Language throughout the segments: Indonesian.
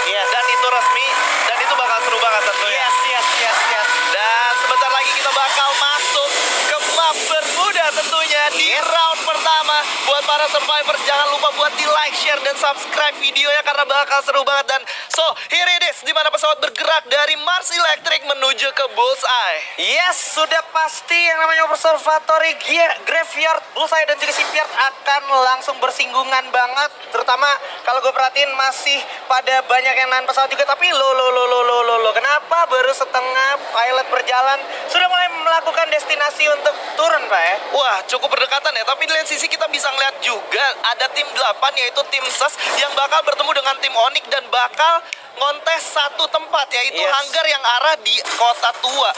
Yes. Dan itu resmi, dan itu bakal seru banget tentunya. Yes. Dan sebentar lagi kita bakal masuk ke map bermuda tentunya di round pertama. Buat para survivor jangan lupa buat di like, share, dan subscribe videonya karena bakal seru banget. Dan so here it is, dimana pesawat bergerak dari Mars Electric menuju ke Bullseye. Yes, sudah pasti yang namanya Observatory Graveyard, Bullseye dan juga Shipyard akan langsung bersinggungan banget. Terutama kalau gue perhatiin masih pada banyak yang nahan pesawat juga. Tapi lo, kenapa baru setengah pilot berjalan sudah mulai melakukan destinasi untuk turun, Pak ya? Wah, cukup berdekatan ya. Tapi di lain sisi kita bisa ngeliat juga ada tim 8 yaitu tim SES yang bakal bertemu dengan tim Onyx dan bakal ngontes satu tempat yaitu hangar yang arah di Kota Tua.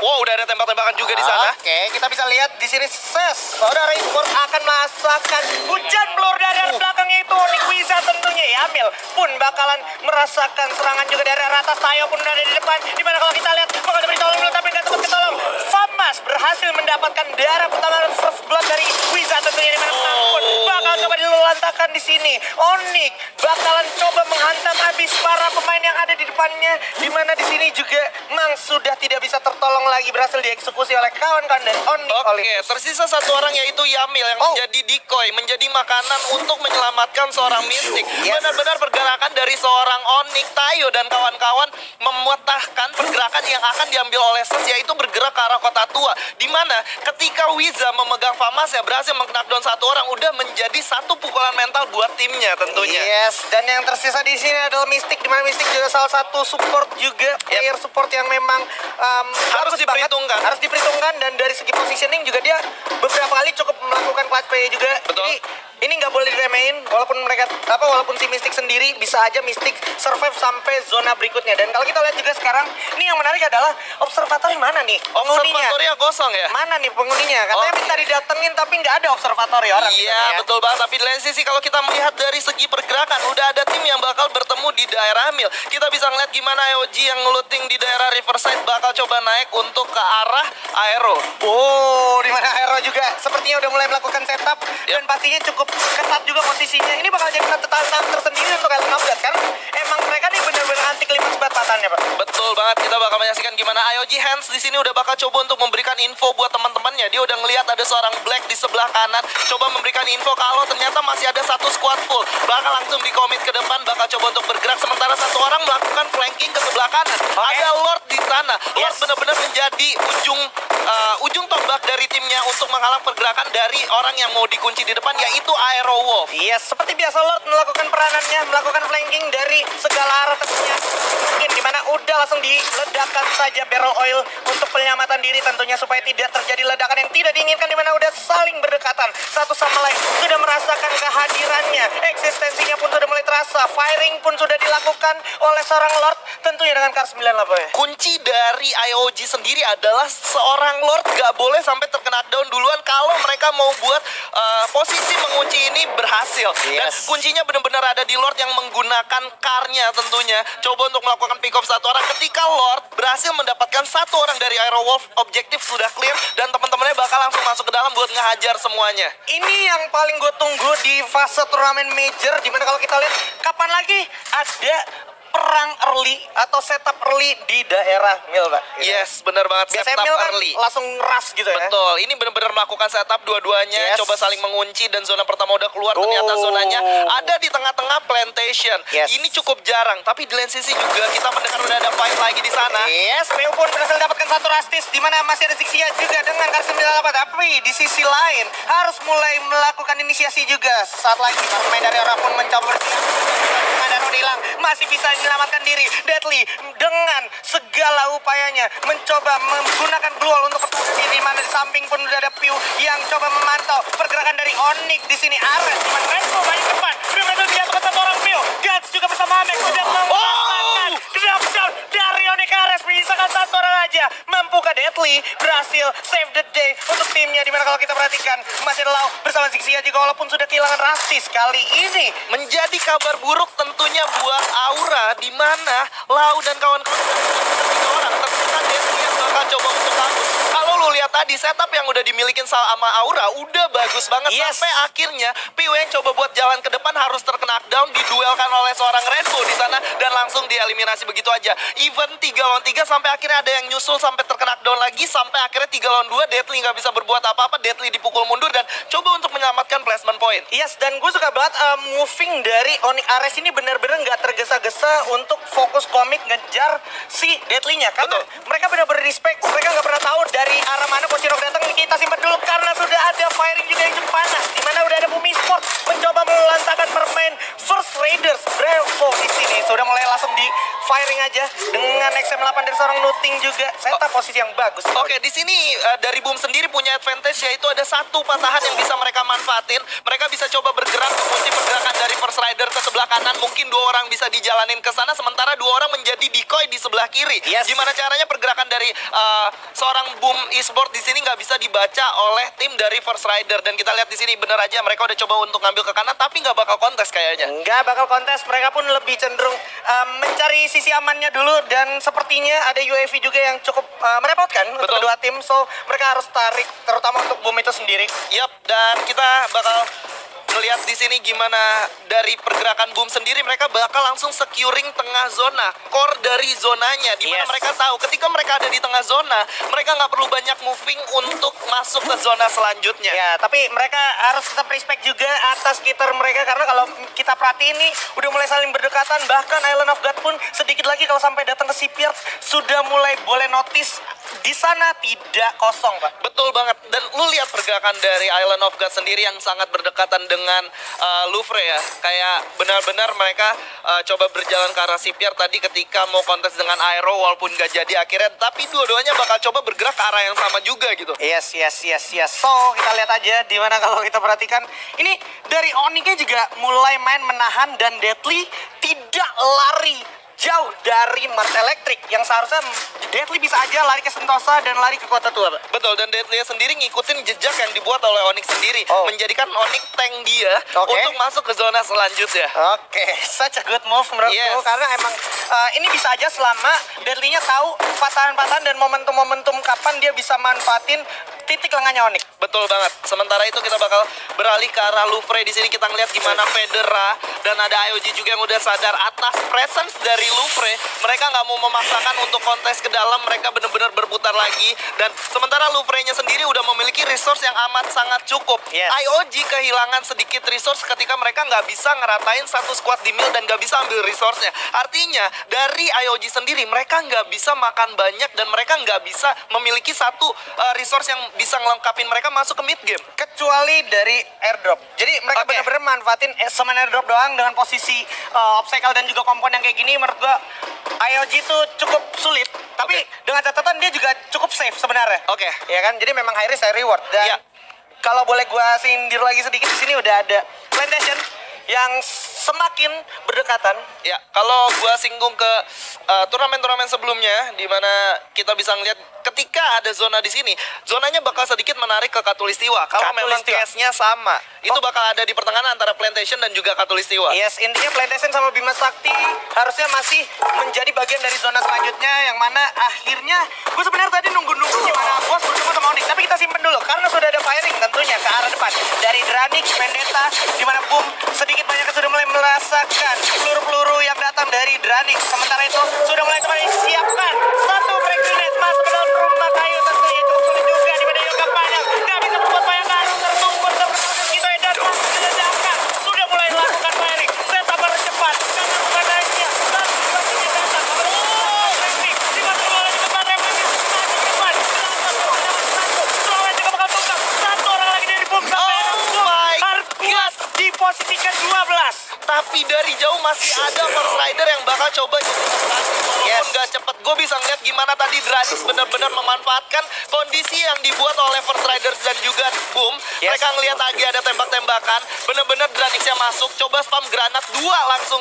Wow, udah ada tembak-tembakan juga di sana. Oke, kita bisa lihat di sini SES. Saudara Import akan merasakan hujan peluru dari belakangnya itu Onyx Wiza tentunya ya. Amil pun bakalan merasakan serangan juga dari arah atas. Tayo pun ada di depan. Dimana kalau kita lihat bakal dapat ditolong dulu tapi nggak sempat ketolong. Famas berhasil mendapatkan darah pertama first blood dari Wiza tentunya, dimana pun bakal coba dilulantakan di sini. Onyx bakalan coba menghantam habis para pemain yang ada di depannya, dimana di sini juga Mang sudah tidak bisa tertolong lagi, berhasil dieksekusi oleh kawan-kawan dari Onyx. Oke, tersisa satu orang yaitu Yamil yang menjadi decoy, menjadi makanan untuk menyelamatkan seorang mistik. Benar-benar pergerakan dari seorang Onyx, Tayo dan kawan-kawan mematahkan pergerakan yang akan diambil oleh SES, yaitu bergerak ke arah Kota Tua. Dimana ketika Wiza memegang Famas ya berhasil meng-knockdown satu orang, udah menjadi satu pukulan mental buat timnya tentunya. Yes, dan yang tersisa di sini adalah Mystic, dimana Mystic juga salah satu support juga, player support yang memang harus diperhitungkan. Harus diperhitungkan, dan dari segi positioning juga dia beberapa kali cukup melakukan clutch play juga. Betul. Jadi ini nggak boleh diremehin, walaupun si Mystic sendiri bisa aja Mystic survive sampai zona berikutnya. Dan kalau kita lihat juga sekarang, ini yang menarik adalah observatory mana nih? Observatory kosong ya? Mana nih penghuninya? Katanya minta didatengin tapi nggak ada observatory orang. Iya, betul banget. Tapi di lain sisi kalau kita melihat dari segi pergerakan, udah ada tim yang bakal bertemu di daerah Mil. Kita bisa ngeliat gimana IOG yang looting di daerah Riverside bakal coba naik untuk ke arah Aero. Oh, di mana Aero juga sepertinya udah mulai melakukan setup dan pastinya cukup ketat juga posisinya. Ini bakal jadi satu tantangan tersendiri untuk Elite Update kan? Emang mereka nih bener-bener anti klimaks batatannya, Pak. Betul banget, kita bakal menyaksikan gimana IOG Hands di sini udah bakal coba untuk memberikan info buat teman-temannya. Dia udah ngelihat ada seorang Black di sebelah kanan, coba memberikan info kalau ternyata masih ada satu squad full. Bakal langsung dikomit ke depan, bakal coba untuk bergerak, sementara satu orang melakukan flanking ke sebelah kanan. Ada Lord di sana. Lord benar-benar menjadi ujung tombak dari timnya untuk menghalang pergerakan dari orang yang mau dikunci di depan, yaitu Aero Wolf. Yes, seperti biasa Lord melakukan peranannya, melakukan flanking dari segala arah tentunya. Mungkin dimana udah langsung diledakkan saja barrel oil untuk penyelamatan diri tentunya supaya tidak terjadi ledakan yang tidak diinginkan, dimana udah saling berdekatan satu sama lain, sudah merasakan kehadirannya, eksistensinya pun sudah mulai terasa, firing pun sudah dilakukan oleh seorang Lord tentunya dengan Kar 9 lah, ya. Kunci dari IOG sendiri adalah seorang Lord gak boleh sampai terkena down duluan kalau mereka mau buat posisi mengunci ini berhasil. Dan kuncinya benar-benar ada di Lord yang menggunakan karnya tentunya. Coba untuk melakukan pick off satu orang. Ketika Lord berhasil mendapatkan satu orang dari Aero Wolf, objektif sudah clear dan teman-temannya bakal langsung masuk ke dalam buat ngehajar semuanya. Ini yang paling gue tunggu di fase turnamen major, dimana kalau kita lihat kapan lagi ada perang early atau setup early di daerah Mil, Pak. Yes, benar banget. Biasanya setup Mil kan early langsung rush gitu ya. Betul, ini benar-benar melakukan setup dua-duanya, coba saling mengunci dan zona pertama udah keluar, ternyata zonanya ada di tengah-tengah plantation. Ini cukup jarang, tapi di lain sisi juga kita mendengar udah ada fight lagi di sana. Yes, PU pun berhasil dapatkan satu rastis, di mana masih ada Zixia juga dengan Kar 98, tapi di sisi lain harus mulai melakukan inisiasi juga. Saat lagi pemain dari orang pun mencoba bersiap. Ada Rode hilang, masih bisa menyelamatkan diri. Deadly dengan segala upayanya mencoba menggunakan blue wall untuk pertahanan diri, mana di samping pun udah ada Piu yang coba memantau pergerakan dari Onyx di sini. Ares cuman Renko banyak depan, Piu berhasil dijatuhkan satu orang Piu. Gats juga bersama Amek sudah merasakan knockdown dari Onyx. Ares menyisakan satu orang aja. Mampukah Deadly Deadly berhasil save the day untuk timnya, dimana kalau kita perhatikan masih ada Lau bersama Zigzia juga walaupun sudah kehilangan Rastis kali ini. Menjadi kabar buruk tentunya buat Aura, di mana Lau dan kawan-kawan tiga orang ternyata Deadly yang bakal coba untuk kabur. Kalau lu lihat tadi setup yang udah dimilikin sama Aura udah bagus banget. Yes. Sampai akhirnya PW yang coba buat jalan ke depan harus terkena down, diduelkan oleh seorang Rainbow di sana dan langsung dieliminasi begitu aja. Even 3 lawan 3 sampai akhirnya ada yang nyusul sampai terkena down lagi, sampai akhirnya 3 lawan 2 Deadly nggak bisa berbuat apa-apa. Deadly dipukul mundur dan coba untuk menyelamatkan placement point. Yes, dan gue suka banget moving dari Onyx Ares ini benar-benar nggak tergesa-gesa untuk fokus komik ngejar si Deadly-nya. Karena Betul. mereka benar-benar respect, mereka nggak pernah tahu dari arah mana Pochirok datang. Kita simpan dulu karena sudah ada firing juga yang cukup panas. Dimana udah ada Bumi Sport mencoba melantakan permain First Raiders. Bravo di sini sudah mulai langsung di firing aja dengan XM8 dari seorang Nuting juga. Setup posisi yang bagus. Oke, di sini dari Boom sendiri punya advantage, yaitu ada satu patahan yang bisa mereka manfaatin. Mereka bisa coba bergerak ke kunci pergerakan dari First Rider ke sebelah kanan. Mungkin 2 orang bisa dijalanin ke sana, sementara 2 orang menjadi decoy di sebelah kiri. Yes. Gimana caranya pergerakan dari seorang Boom Esport di sini nggak bisa dibaca oleh tim dari First Rider. Dan kita lihat di sini bener aja mereka udah coba untuk ngambil ke kanan, tapi nggak bakal kontes kayaknya. Nggak bakal kontes, mereka pun lebih cenderung mencari sisi amannya dulu. Dan sepertinya ada UAV juga yang cukup merepotkan untuk Betul. kedua tim. So mereka harus tarik, terutama untuk Boom itu sendiri. Yap, dan kita bakal melihat di sini gimana dari pergerakan Boom sendiri, mereka bakal langsung securing tengah zona, core dari zonanya, di mana Yes. mereka tahu ketika mereka ada di tengah zona, mereka nggak perlu banyak moving untuk masuk ke zona selanjutnya. Ya, tapi mereka harus tetap respect juga atas sekitar mereka. Karena kalau kita perhatiin nih, udah mulai saling berdekatan. Bahkan Island of God pun sedikit lagi kalau sampai datang ke Seapyard, sudah mulai boleh notice di sana tidak kosong, Pak. Betul banget. Dan lu lihat pergerakan dari Island of God sendiri yang sangat berdekatan dengan Louvre ya. Kayak benar-benar mereka coba berjalan ke arah Seapyard tadi ketika mau kontes dengan Aero, walaupun gak jadi akhirnya. Tapi dua-duanya bakal coba bergerak ke arah yang sama juga gitu. Yes. So, kita lihat aja di mana kalau kita perhatikan. Ini dari Onyx-nya juga mulai main menahan dan Deadly tidak lari jauh dari Mars Electric yang seharusnya Deadly bisa aja lari ke Sentosa dan lari ke Kota Tua, Pak. Betul, dan Deadly sendiri ngikutin jejak yang dibuat oleh Onyx sendiri, Oh. menjadikan Onyx tank dia Oke. untuk masuk ke zona selanjutnya. Oke, such a good move menurutku. Yes. Karena emang ini bisa aja selama Deadly-nya tahu patahan-patahan dan momentum-momentum kapan dia bisa manfaatin titik lengahnya Onyx. Betul banget. Sementara itu kita bakal beralih ke arah Louvre. Di sini kita ngeliat gimana Federa dan ada IOG juga yang udah sadar atas presence dari Louvre. Mereka nggak mau memaksakan untuk kontes ke dalam. Mereka benar-benar berputar lagi. Dan sementara Louvre-nya sendiri udah memiliki resource yang amat sangat cukup. Yes. IOG kehilangan sedikit resource ketika mereka nggak bisa ngeratain satu squad di mil dan nggak bisa ambil resource-nya. Artinya dari IOG sendiri mereka nggak bisa makan banyak dan mereka nggak bisa memiliki satu resource yang bisa ngelengkapin mereka masuk ke mid game. Kecuali dari airdrop. Jadi mereka Oke. benar-benar manfaatin semen airdrop doang dengan posisi obstacle dan juga komponen yang kayak gini. Menurut gua IOG itu cukup sulit. Tapi dengan catatan dia juga cukup safe sebenarnya. Oke. Ya kan? Jadi memang high risk high reward. Dan Iya. kalau boleh gua sindir lagi sedikit, di sini udah ada plantation yang semakin berdekatan. Ya, kalau gua singgung ke turnamen-turnamen sebelumnya, di mana kita bisa ngeliat ketika ada zona di sini, zonanya bakal sedikit menarik ke Katulistiwa. Kalau memang Katulistiwa. case-nya sama, itu Oh. bakal ada di pertengahan antara Plantation dan juga Katulistiwa. Yes, intinya Plantation sama Bima Sakti harusnya masih menjadi bagian dari zona selanjutnya, yang mana akhirnya gue sebenarnya tadi nunggu-nunggu gimana bos bertemu sama Onyx, tapi kita simpen dulu karena sudah ada firing tentunya ke arah depan dari Dranix, Vendetta, di mana Boom sedikit banyak sudah mulai merasakan peluru-peluru yang datang dari Dranix. Sementara itu sudah mulai coba disiapkan satu break grenade masuk ke dalam rumah kayu, tentunya cukup sulit juga di mana Yoga Panel nggak bisa berbuat banyak, harus tertumpul terus gitu ya, dan menjadikan sudah mulai lakukan firing. Setup harus cepat karena bukan hanya satu sepertinya datang. Teknik di mata bola di depan yang masih di depan. Selamat juga bakal tunggang. Satu orang lagi dari Boom sampai Oh my harus di posisi ke-12. tapi dari jauh masih ada Force Rider yang bakal coba walaupun gak cepet. Gue bisa ngeliat gimana tadi Dranis benar-benar memanfaatkan kondisi yang dibuat oleh Force Riders dan juga Boom. Mereka ngeliat lagi ada tembak-tembakan, bener-bener Dranisnya masuk, coba spam granat 2 langsung.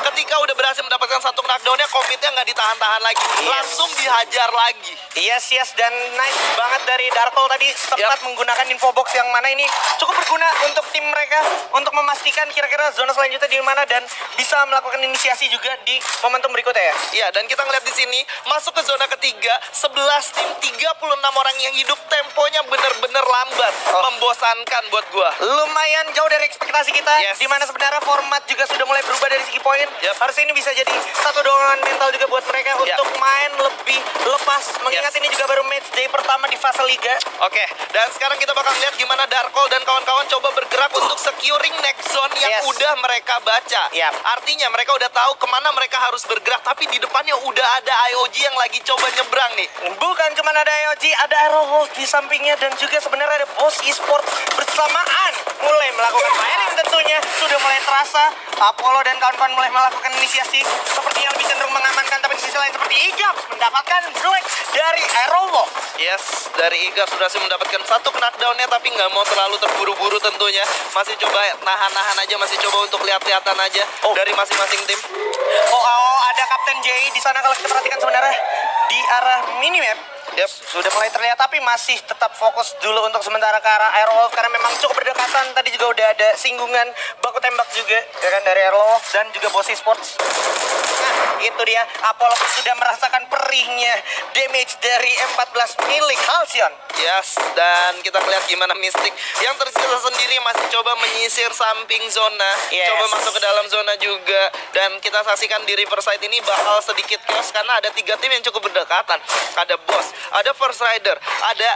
Ketika udah berhasil mendapatkan satu knockdownnya, Covidnya nggak ditahan-tahan lagi, langsung dihajar lagi. Yes, dan nice banget dari Darkol tadi sempat menggunakan info box yang mana ini cukup berguna untuk tim mereka untuk memastikan kira-kira zona selanjutnya di mana dan bisa melakukan inisiasi juga di momentum berikutnya ya. Iya, dan kita ngeliat di sini masuk ke zona ketiga, 11 tim, 36 orang yang hidup, temponya bener-bener lambat, membosankan buat gua. Lumayan jauh dari ekspektasi kita, di mana sebenarnya format juga sudah mulai berubah dari segi poin. Harusnya ini bisa jadi satu dorongan mental juga buat mereka untuk main lebih lepas. Mengingat ini juga baru match day pertama di fase liga. Oke, dan sekarang kita bakal lihat gimana Darkol dan kawan-kawan coba bergerak untuk securing next zone yang udah mereka baca. Artinya mereka udah tahu kemana mereka harus bergerak, tapi di depannya udah ada IOG yang lagi coba nyebrang nih. Bukan cuma ada IOG, ada Aerowolf di sampingnya dan juga sebenarnya ada Boss Esports bersamaan mulai melakukan firing tentunya. Sudah mulai terasa Apollo dan kawan-kawan mulai melakukan inisiasi sepertinya lebih cenderung mengamankan, tapi di sisi lain seperti Igap mendapatkan Black dari Aerowolf. Yes, dari Igap sudah sih mendapatkan satu knockdownnya, tapi nggak mau terlalu terburu-buru tentunya. Masih coba nahan-nahan aja, masih coba untuk lihat-lihatan aja dari masing-masing tim. Ada Kapten J di sana kalau kita perhatikan sebenarnya di arah minimap. Sudah mulai terlihat, tapi masih tetap fokus dulu untuk sementara ke arah Aerowolf karena memang cukup berdekatan. Tadi juga udah ada singgungan baku tembak juga ya kan dari Aerowolf dan juga Boss Esports. Nah, itu dia Apollo sudah merasakan perihnya damage dari M14 milik Halcyon. Yes, dan kita lihat gimana Mystic yang tersisa sendiri masih coba menyisir samping zona, coba masuk ke dalam zona juga. Dan kita saksikan di Riverside ini bakal sedikit chaos karena ada 3 tim yang cukup berdekatan. Ada Boss, ada First Rider, ada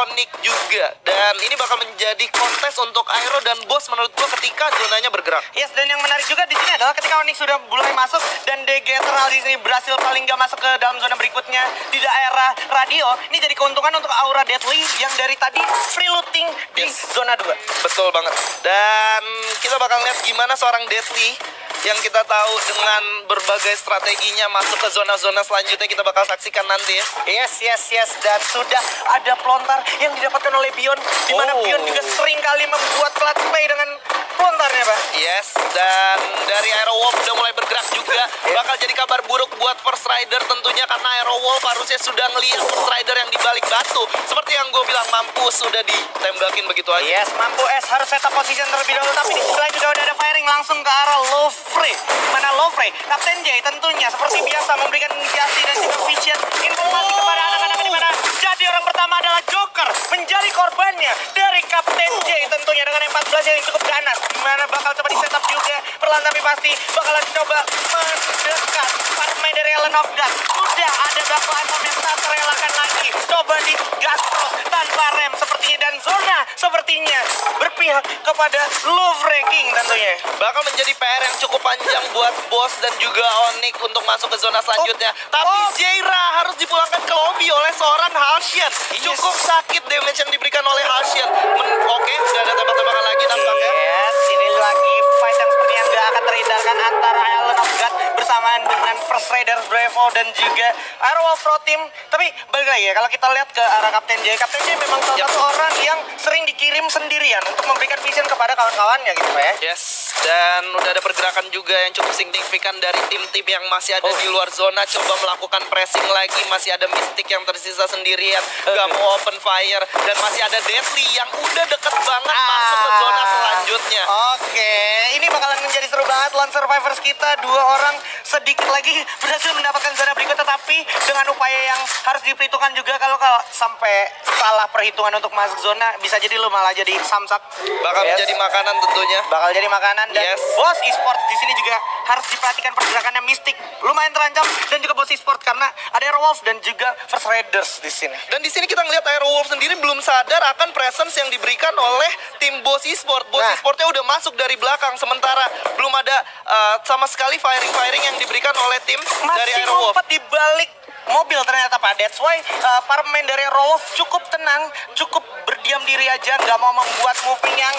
Onyx juga. Dan ini bakal menjadi kontes untuk Aero dan Boss menurut gua ketika zonanya bergerak. Yes, dan yang menarik juga di sini adalah ketika Onyx sudah mulai masuk dan DG Eternal di sini berhasil paling nggak masuk ke dalam zona berikutnya di daerah radio. Ini jadi keuntungan untuk Aura Deadly yang dari tadi free looting di zona 2. Betul banget. Dan kita bakal lihat gimana seorang Deadly yang kita tahu dengan berbagai strateginya masuk ke zona-zona selanjutnya kita bakal saksikan nanti ya. Yes, dan sudah ada pelontar yang didapatkan oleh Bion, di mana Bion juga sering kali membuat clutch play dengan pelontarnya, Pak. Yes, dan dari Aerowolf udah mulai bergerak juga. Bakal jadi kabar buruk buat First Rider tentunya karena Aerowolf harusnya sudah ngelihat First Rider yang di balik batu. Seperti yang gue bilang, mampus sudah ditembakin begitu aja. Yes, mampu S harus setup position terlebih dahulu, tapi di sisi lain juga udah ada firing langsung ke arah Lofre. Mana Lofre? Kapten J tentunya seperti biasa memberikan inisiasi dan juga vision informasi kepada anak-anak di mana jadi orang pertama adalah Joker menjadi korbannya dari Kapten J tentunya dengan M14 yang cukup ganas. Dimana bakal coba di setup juga perlahan tapi pasti bakalan coba mendekat partai dari Ellen of God. Sudah ada baku atom yang tak terelakkan lagi, coba di gas terus tanpa rem sepertinya, dan zona sepertinya berpihak kepada Louvre King tentunya. Bakal menjadi PR yang cukup panjang buat Boss dan juga Onyx untuk masuk ke zona selanjutnya. Tapi Jaira harus dipulangkan ke lobby oleh seorang Halcyon. Cukup sakit damage yang diberikan oleh Halcyon. Oke, sudah ada tembak-tembakan lagi nampaknya. Yes, ini lagi fight yang sepertinya nggak akan terhindarkan antara Island of God bersamaan dengan First Raiders Bravo dan juga Aerowolf Pro Team. Tapi balik lagi ya, kalau kita lihat ke arah Kapten J memang salah satu orang yang sering dikirim sendirian untuk memberikan vision kepada kawan-kawannya gitu Pak ya. Yes, dan udah ada pergerakan juga yang cukup signifikan dari tim-tim yang masih ada di luar zona, coba melakukan pressing lagi. Masih ada Mystic yang tersisa sendirian, gak mau open fire, dan masih ada Deadly yang udah deket banget masuk ke zona selanjutnya. Oke, ini bakalan menjadi seru banget. Lone Survivors kita 2 orang sedikit lagi berhasil mendapatkan zona berikut, tetapi dengan upaya yang harus diperhitungkan juga kalau sampai salah perhitungan untuk masuk zona bisa jadi lu malah jadi samsak. Bakal menjadi makanan tentunya. Bakal jadi makanan, dan Boss Esports di sini juga harus diperhatikan pergerakannya. Mystic lumayan terancam dan juga Boss Esports karena ada Aerowolf dan juga First Raiders di sini. Dan di sini kita ngelihat Aerowolf sendiri belum sadar akan presence yang diberikan oleh tim Boss Esports. Boss Esportsnya udah masuk dari belakang, sementara belum ada sama sekali firing yang diberikan oleh tim dari Aerowolf. Masih ngumpet di balik mobil ternyata Pak. That's why para pemain dari Aerowolf cukup tenang, cukup diam diri aja, nggak mau membuat moving yang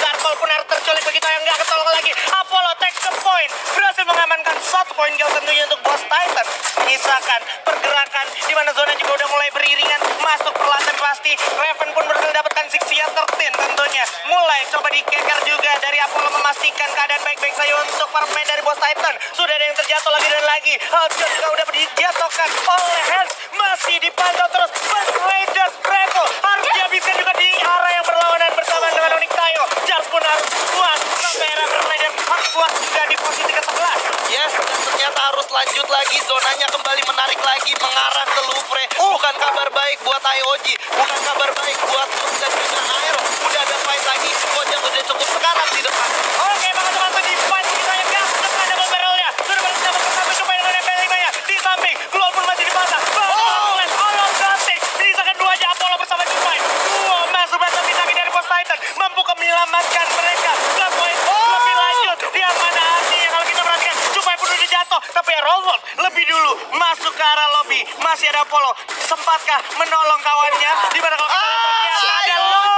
Gargoyle pun harus terculik begitu yang nggak ketolong lagi. Apollo takes the point, berhasil mengamankan 1 poin kill tentunya untuk Boss Titan. Menyisakan pergerakan di mana zona juga udah mulai beriringan masuk perlahan pasti. Raven pun berhasil mendapatkan Zixia 13 tentunya. Mulai coba dikeker juga dari Apollo memastikan keadaan baik-baik saja untuk para pemain dari Boss Titan. Sudah ada yang terjatuh lagi dan lagi. Halcyon juga udah dijatuhkan oleh Hans. Masih dipantau terus. But Raiders Greco harus dihabiskan juga di area yang berlawanan bersama dengan Onyx Tayo. Jar pun harus kuat. Sampai era Raiders harus kuat juga di posisi ke-11. Yes, dan ternyata harus lanjut lagi. Zonanya kembali menarik lagi mengarah ke Louvre. Bukan kabar baik buat IOG. Bukan kabar baik buat Lux dan juga Aero. Udah ada fight lagi. Kojang udah cukup sekarang di depan. Oke, teman-teman di fight kita yang gas depan double barrelnya. Sudah berhasil bersama coba dengan MP5 nya. Di samping, Glow pun masih dipasang. All Drastic. Menyisakan 2 aja Apollo bersama Jupai. Masuk tapi lagi dari Boss Titan. Mampu menyelamatkan mereka. Plus poin lebih lanjut. Yang mana artinya kalau kita perhatikan Jupai pun udah jatuh. Tapi Rollworld lebih dulu masuk ke arah lobby. Masih ada Apollo. Sempatkah menolong kawannya? Di mana kalau kita lihat ternyata ada Lord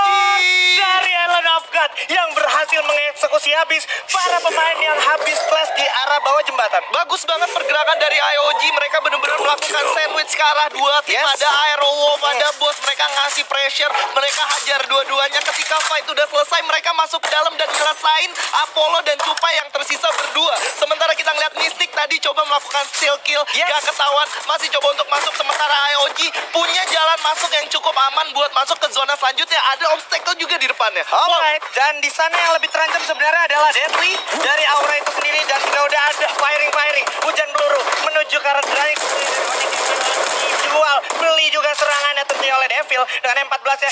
dari Island of God yang berhasil mengeksekusi habis para pemain yang habis clash di arah bawah jembatan. Bagus banget pergerakan dari IOG. Mereka benar-benar melakukan sandwich ke arah 2 tim. Ada Aero Wolf, ada Boss. Mereka ngasih pressure. Mereka hajar dua-duanya. Ketika fight udah selesai, mereka masuk ke dalam dan nyelesain Apollo dan Cupai yang tersisa berdua. Sementara kita ngeliat Mystic tadi coba melakukan steal kill. Gak ketahuan. Masih coba untuk masuk. Sementara IOG punya jalan masuk yang cukup aman buat masuk ke zona selanjutnya. Ada obstacle juga di depannya. Alright, dan di sana yang lebih terancam sebenarnya adalah Deadly dari Aura itu sendiri dan juga udah ada firing hujan peluru menuju ke arah Drake dijual beli juga serangannya tentunya oleh Devil dengan M14 ya.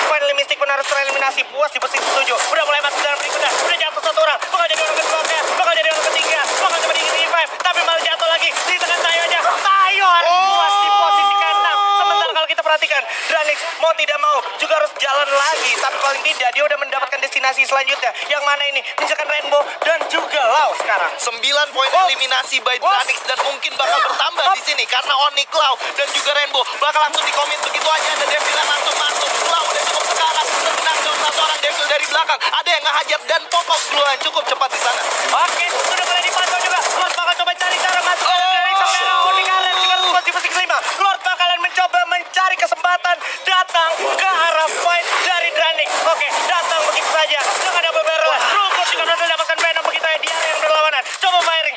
Finally Mystic pun harus tereliminasi puas di posisi 7. Udah mulai masuk dalam berikutnya, udah jatuh 1 orang, bakal jadi orang kedua, bakal jadi orang ketiga, bakal coba di revive, tapi malah jatuh lagi di tengah Tayo aja. Tayo harus puas di posisi ke-6. Sementara kalau kita perhatikan Dranix mau tidak mau juga harus jalan lagi, tapi paling tidak dia udah mendapatkan destinasi selanjutnya yang mana ini misalkan Rainbow dan juga Lau sekarang 9 poin eliminasi by Dranix dan mungkin bakal bertambah di sini karena Onyx, Lau dan juga Rainbow bakal langsung dikomit begitu aja. Ada Devil yang langsung masuk. Lau udah cukup sekarang tenang down 1 orang Devil dari belakang. Ada yang ngehajar dan pokok Glow yang cukup cepat di sana. Oke, sudah mulai dipantau juga. Lord bakal coba cari cara masuk ke Dranix sampai arah Onyx Island juga di posisi ke-5. Lord bakalan mencoba mencari kesempatan datang ke arah fight dari Dranix. Oke, datang begitu saja dengan double barrel. Rumput juga berhasil dapatkan Venom begitu ya di area yang berlawanan. Coba firing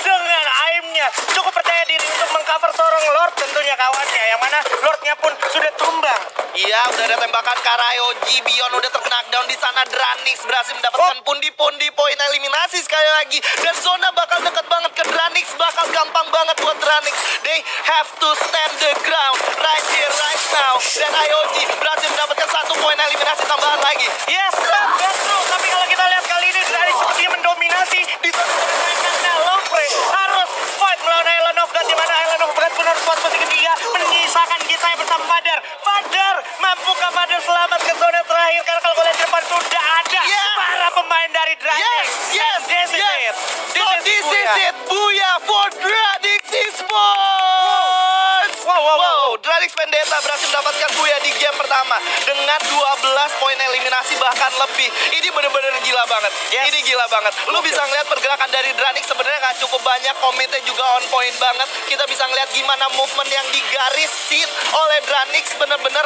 dengan aimnya cukup percaya diri untuk mengcover seorang Lord tentunya kawannya yang mana Lordnya pun sudah tumbang. Iya, udah ada tembakan ke arah IOG. Bion udah terknockdown di sana. Dranix berhasil mendapatkan pundi-pundi poin eliminasi sekali lagi. Dan zona bakal dekat banget ke Dranix. Bakal gampang banget buat Dranix. They have to stand the ground right here, right now. Dan IOG berhasil mendapatkan 1 poin eliminasi tambahan lagi. Yes, that's true. Tapi kalau kita lihat kali ini Dranix sepertinya mendominasi di zona karena Louvre harus fight melawan Island of God di mana Island of God pun harus fight posisi ketiga menyisakan kita bersama Father. Father, mampukah Father selamat ke zona terakhir? Karena kalau kalian depan sudah ada para pemain dari Dranix. This is it. This is it. Booyah for Dranix Esports. Wow, Dranix Vendetta berhasil mendapatkan Booyah di game pertama dengan 12 poin eliminasi bahkan lebih. Ini bener-bener gila banget. Ini gila banget. Lu bisa ngeliat pergerakan dari Dranix sebenarnya gak cukup banyak, komitnya juga on point banget. Kita bisa ngeliat gimana movement yang digaris oleh Dranix bener-bener